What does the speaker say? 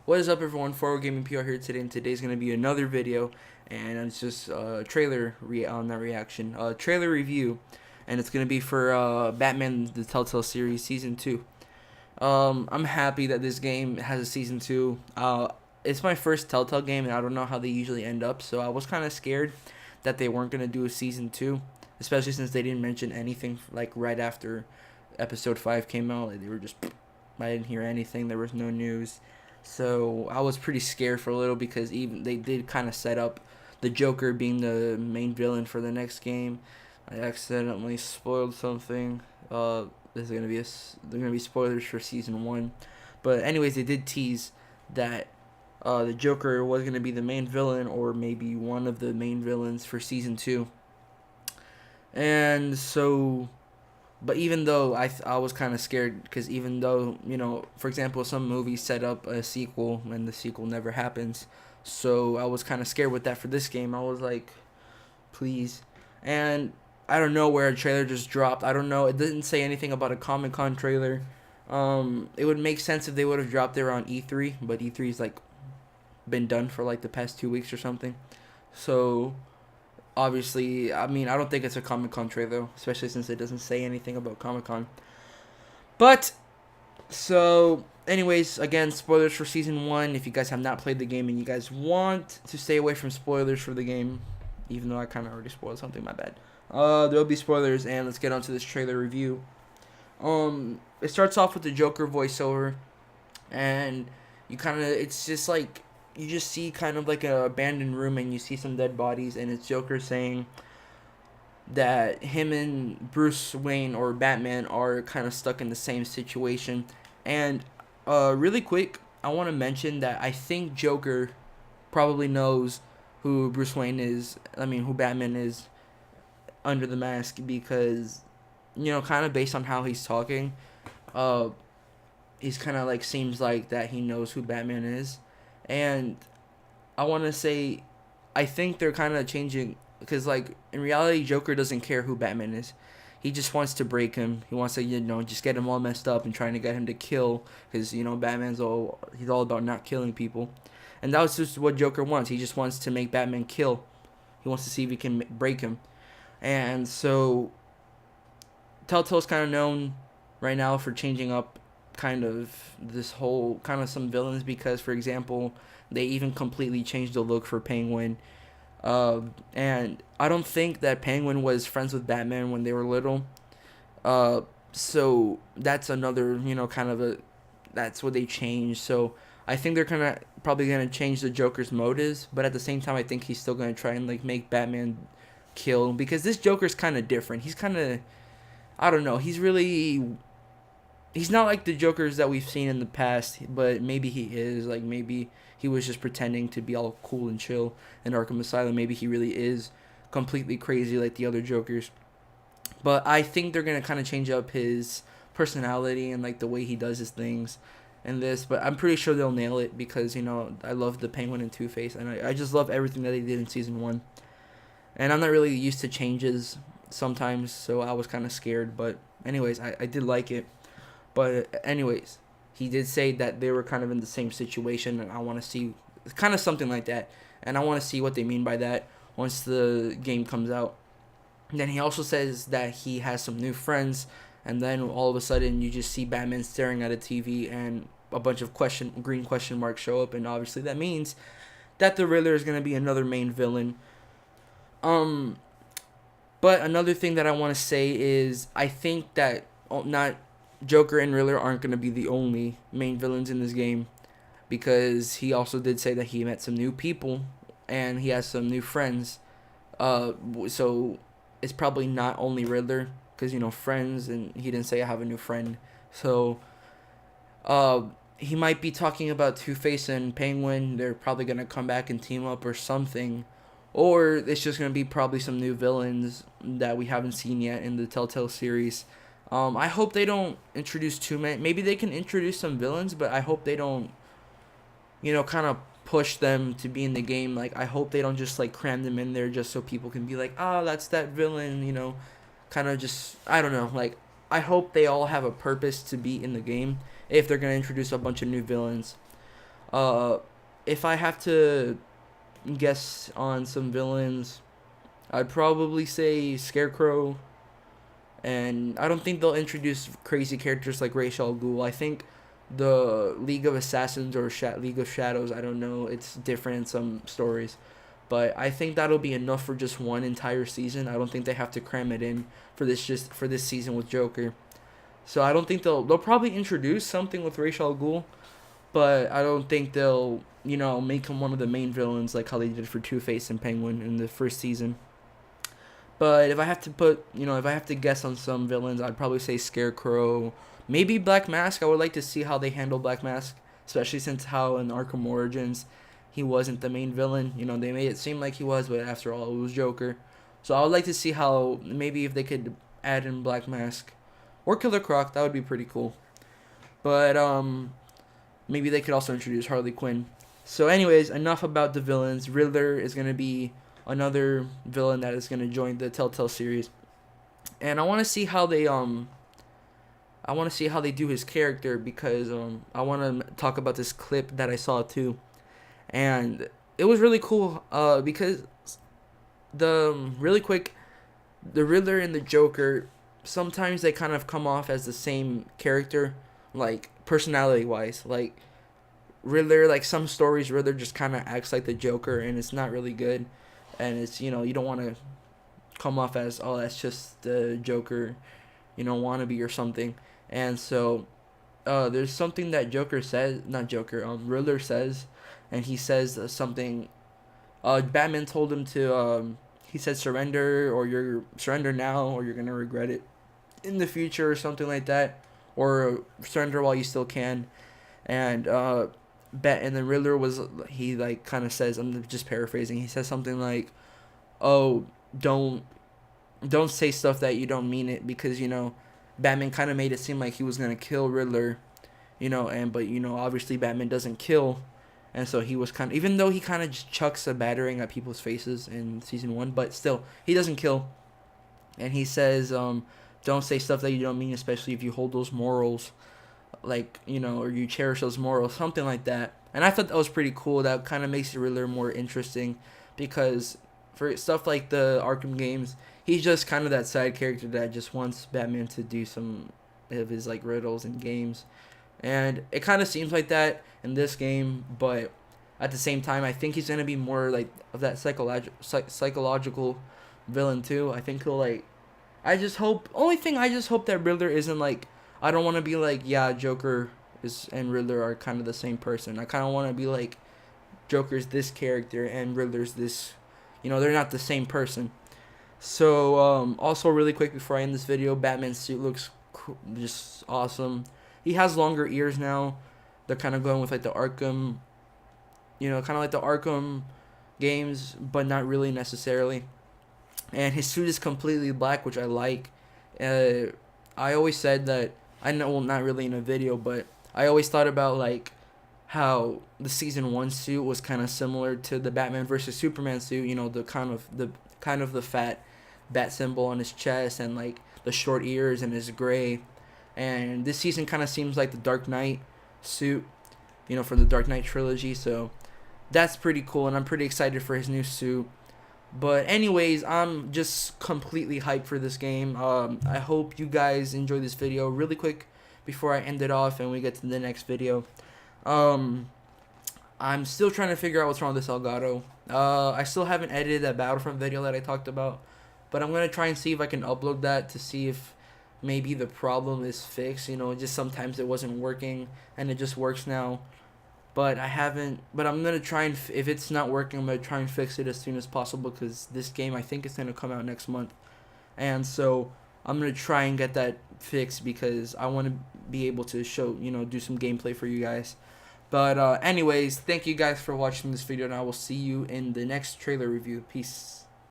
What is up, everyone? Forward Gaming PR here today, and today's gonna be another video, and it's just trailer not reaction, trailer review, and it's gonna be for Batman: The Telltale Series Season 2. I'm happy that this game has a Season 2. It's my first Telltale game, and I don't know how they usually end up, so I was kind of scared that they weren't gonna do a Season 2, especially since they didn't mention anything like right after Episode 5 came out. Like, they were just, I didn't hear anything. There was no news. So I was pretty scared for a little because even they did kind of set up the Joker being the main villain for the next game. I accidentally spoiled something. This is they're gonna be spoilers for season 1, but anyways, they did tease that the Joker was gonna be the main villain or maybe one of the main villains for season 2, and so. But even though I was kind of scared, because even though, for example, some movies set up a sequel and the sequel never happens, so I was kind of scared with that for this game. I was like, please. And I don't know where a trailer just dropped. I don't know. It didn't say anything about a Comic-Con trailer. It would make sense if they would have dropped it around E3, but E3's like been done for like the past 2 weeks or something. So obviously, I mean, I don't think it's a Comic-Con trailer, though, especially since it doesn't say anything about Comic-Con. But, so, anyways, again, spoilers for Season 1. If you guys have not played the game and you guys want to stay away from spoilers for the game, even though I kind of already spoiled something, my bad. There'll be spoilers, and let's get on to this trailer review. It starts off with the Joker voiceover, and it's just like, you just see kind of like an abandoned room, and you see some dead bodies, and it's Joker saying that him and Bruce Wayne or Batman are kind of stuck in the same situation. And really quick, I want to mention that I think Joker probably knows who Bruce Wayne is, who Batman is under the mask, because, kind of based on how he's talking, he's kind of like, seems like that he knows who Batman is. And I want to say, I think they're kind of changing, because, like, in reality, Joker doesn't care who Batman is. He just wants to break him. He wants to, just get him all messed up and trying to get him to kill, because, Batman's he's all about not killing people. And that was just what Joker wants. He just wants to make Batman kill. He wants to see if he can break him. And so, Telltale's kind of known right now for changing up kind of this whole kind of some villains, because, for example, they even completely changed the look for Penguin, and I don't think that Penguin was friends with Batman when they were little, so that's another that's what they changed. So I think they're probably gonna change the Joker's motives, but at the same time I think he's still gonna try and like make Batman kill, because this Joker's kind of different. He's kind of, I don't know, he's not like the Jokers that we've seen in the past, but maybe he is. Like, maybe he was just pretending to be all cool and chill in Arkham Asylum. Maybe he really is completely crazy like the other Jokers. But I think they're going to kind of change up his personality and, like, the way he does his things in this. But I'm pretty sure they'll nail it, because, I love the Penguin and Two-Face. And I just love everything that they did in Season 1. And I'm not really used to changes sometimes, so I was kind of scared. But anyways, I did like it. But anyways, he did say that they were kind of in the same situation, and I want to see kind of something like that. And I want to see what they mean by that once the game comes out. And then he also says that he has some new friends, and then all of a sudden you just see Batman staring at a TV, and a bunch of green question marks show up, and obviously that means that the Riddler is going to be another main villain. But another thing that I want to say is, I think that not Joker and Riddler aren't going to be the only main villains in this game, because he also did say that he met some new people and he has some new friends. So it's probably not only Riddler, because, friends, and he didn't say I have a new friend. So he might be talking about Two-Face and Penguin. They're probably going to come back and team up or something. Or it's just going to be probably some new villains that we haven't seen yet in the Telltale series. I hope they don't introduce too many. Maybe they can introduce some villains, but I hope they don't, kind of push them to be in the game. Like, I hope they don't just, like, cram them in there just so people can be like, oh, that's that villain, kind of just, I don't know. Like, I hope they all have a purpose to be in the game if they're going to introduce a bunch of new villains. Uh, if I have to guess on some villains, I'd probably say Scarecrow. And I don't think they'll introduce crazy characters like Ra's al Ghul. I think the League of Assassins or League of Shadows, I don't know, it's different in some stories. But I think that'll be enough for just one entire season. I don't think they have to cram it in for this season with Joker. So I don't think they'll probably introduce something with Ra's al Ghul, but I don't think they'll make him one of the main villains like how they did for Two Face and Penguin in the first season. But if I have to if I have to guess on some villains, I'd probably say Scarecrow, maybe Black Mask. I would like to see how they handle Black Mask, especially since how in Arkham Origins he wasn't the main villain. They made it seem like he was, but after all, it was Joker. So I would like to see how maybe if they could add in Black Mask or Killer Croc, that would be pretty cool. But maybe they could also introduce Harley Quinn. So anyways, enough about the villains. Riddler is going to be another villain that is going to join the Telltale series. And I want to see how they do his character, because I want to talk about this clip that I saw too. And it was really cool because really quick, the Riddler and the Joker, sometimes they kind of come off as the same character, like personality wise. Like Riddler, like some stories, Riddler just kind of acts like the Joker, and it's not really good. And it's you don't want to come off as, oh, that's just the Joker, wannabe or something. And so there's something that Riddler says, and he says something. Batman told him to. He said surrender now, or you're gonna regret it in the future, or something like that, or surrender while you still can. And and then Riddler he like kind of says, I'm just paraphrasing. He says something like, "Oh, don't say stuff that you don't mean it," because Batman kind of made it seem like he was gonna kill Riddler, but obviously Batman doesn't kill. And so he was even though he kind of just chucks a battering at people's faces in season 1, but still, he doesn't kill. And he says, don't say stuff that you don't mean, especially if you hold those morals, like, or you cherish those morals, something like that. And I thought that was pretty cool. That kind of makes the Riddler more interesting, because for stuff like the Arkham games, he's just kind of that side character that just wants Batman to do some of his, like, riddles and games. And it kind of seems like that in this game, but at the same time, I think he's going to be more like of that psychological villain too. I think he'll I just hope that Riddler isn't like, I don't want to be like, yeah, Joker and Riddler are kind of the same person. I kind of want to be like, Joker's this character and Riddler's this, they're not the same person. So also really quick before I end this video, Batman's suit looks just awesome. He has longer ears now. They're kind of going with like the Arkham, kind of like the Arkham games, but not really necessarily. And his suit is completely black, which I like. I always said that, I know, well, not really in a video, but I always thought about like how the season 1 suit was kind of similar to the Batman versus Superman suit. The kind of the fat bat symbol on his chest, and like the short ears, and his gray. And this season kind of seems like the Dark Knight suit, for the Dark Knight trilogy. So that's pretty cool, and I'm pretty excited for his new suit. But anyways, I'm just completely hyped for this game. I hope you guys enjoy this video. Really quick before I end it off and we get to the next video. I'm still trying to figure out what's wrong with this Elgato. I still haven't edited that Battlefront video that I talked about, but I'm going to try and see if I can upload that to see if maybe the problem is fixed. Just sometimes it wasn't working and it just works now. But I'm going to try and, if it's not working, I'm going to try and fix it as soon as possible, because this game, I think, is going to come out next month. And so I'm going to try and get that fixed, because I want to be able to show, do some gameplay for you guys. But anyways, thank you guys for watching this video, and I will see you in the next trailer review. Peace.